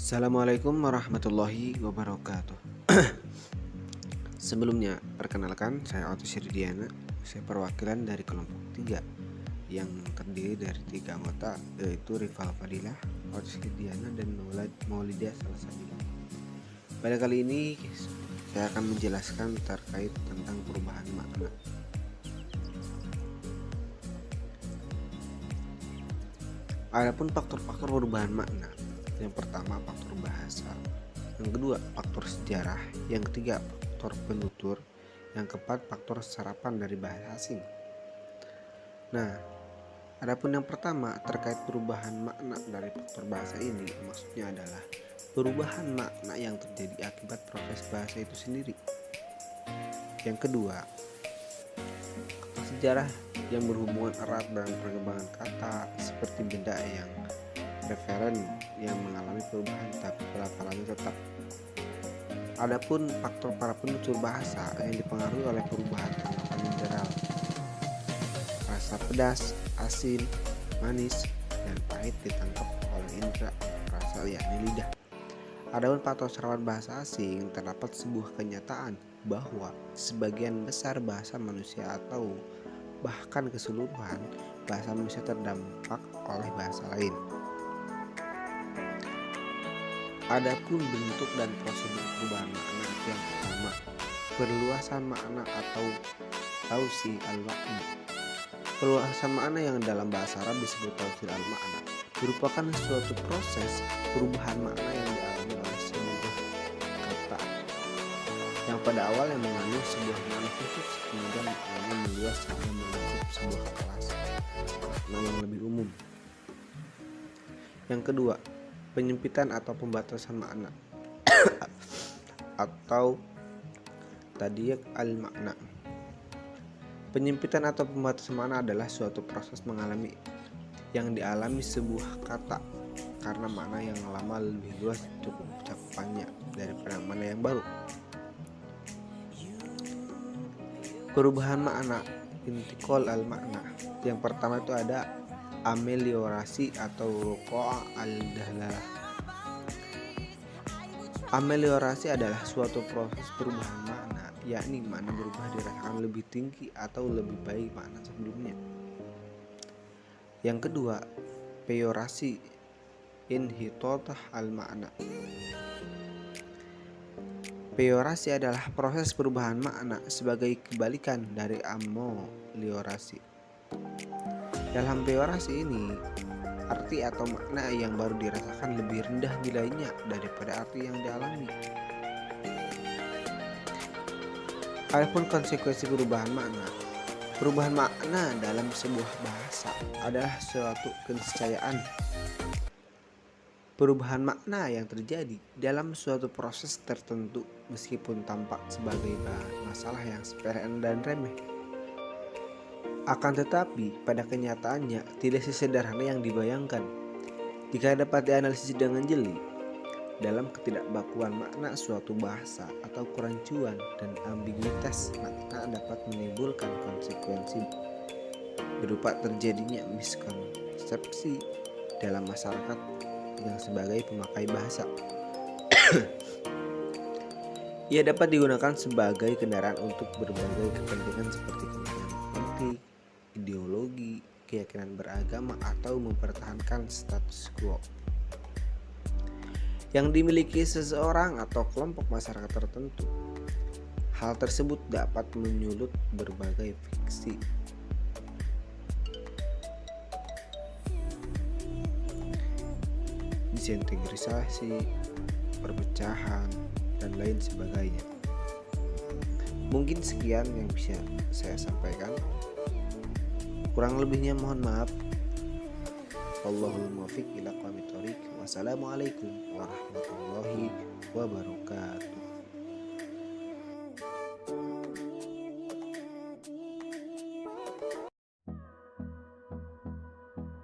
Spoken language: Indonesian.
Assalamualaikum warahmatullahi wabarakatuh. Sebelumnya, perkenalkan saya Otis Ridiana. Saya perwakilan dari kelompok 3 yang terdiri dari 3 anggota, yaitu Rifal Fadilah, Otis Ridiana, dan Maulidia Salsabila. Pada kali ini saya akan menjelaskan terkait tentang perubahan makna. Adapun faktor-faktor perubahan makna, yang pertama faktor bahasa, yang kedua faktor sejarah, yang ketiga faktor penutur, yang keempat faktor serapan dari bahasa asing. Nah, adapun yang pertama terkait perubahan makna dari faktor bahasa ini, maksudnya adalah perubahan makna yang terjadi akibat proses bahasa itu sendiri. Yang kedua, faktor sejarah yang berhubungan erat dengan perkembangan kata, seperti benda yang referen yang mengalami perubahan tapi pelafalannya tetap. Adapun faktor para penutur bahasa yang dipengaruhi oleh perubahan tanggapan mineral, rasa pedas, asin, manis, dan pahit ditangkap oleh indera rasa yakni lidah. Adapun faktor serapan bahasa asing, terdapat sebuah kenyataan bahwa sebagian besar bahasa manusia atau bahkan keseluruhan bahasa manusia terdampak oleh bahasa lain. Adapun bentuk dan prosedur perubahan makna, yang pertama perluasan makna atau tausi al-makna. Perluasan makna yang dalam bahasa Arab disebut tausi al-makna merupakan suatu proses perubahan makna yang dialami oleh sebuah kata yang pada awalnya mengandung sebuah makna khusus, kemudian maknanya meluas sehingga mencakup sebuah kelas makna yang lebih umum. Yang kedua, penyempitan atau pembatasan makna atau tadyiq al-makna. Penyepitan atau pembatasan makna adalah suatu proses yang dialami sebuah kata karena makna yang lama lebih luas cukup cakupannya daripada makna yang baru. Perubahan makna, intiqal al-makna. Yang pertama itu ada ameliorasi atau ruqa' al-dalalah. Ameliorasi adalah suatu proses perubahan makna, yakni makna berubah dirasakan lebih tinggi atau lebih baik makna sebelumnya. Yang kedua, peyorasi, inhitotah al-makna. Peyorasi adalah proses perubahan makna sebagai kebalikan dari ameliorasi. Dalam peyorasi ini, arti atau makna yang baru dirasakan lebih rendah nilainya daripada arti yang dialami. Adapun konsekuensi perubahan makna. Perubahan makna dalam sebuah bahasa adalah suatu keniscayaan. Perubahan makna yang terjadi dalam suatu proses tertentu meskipun tampak sebagai masalah yang sepele dan remeh. Akan tetapi pada kenyataannya tidak sesederhana yang dibayangkan. Jika dapat dianalisis dengan jeli, dalam ketidakbakuan makna suatu bahasa atau kerancuan dan ambiguitas makna dapat menimbulkan konsekuensi berupa terjadinya miskonsepsi dalam masyarakat yang sebagai pemakai bahasa. Ia dapat digunakan sebagai kendaraan untuk berbagai kepentingan seperti kepentingan politik, ideologi, keyakinan beragama, atau mempertahankan status quo yang dimiliki seseorang atau kelompok masyarakat tertentu. Hal tersebut dapat menyulut berbagai fiksi, disintegrisasi, perpecahan, dan lain sebagainya. Mungkin sekian yang bisa saya sampaikan. Kurang lebihnya mohon maaf. Wallahul muwaffiq ila aqwamit thoriq. Wassalamualaikum warahmatullahi wabarakatuh.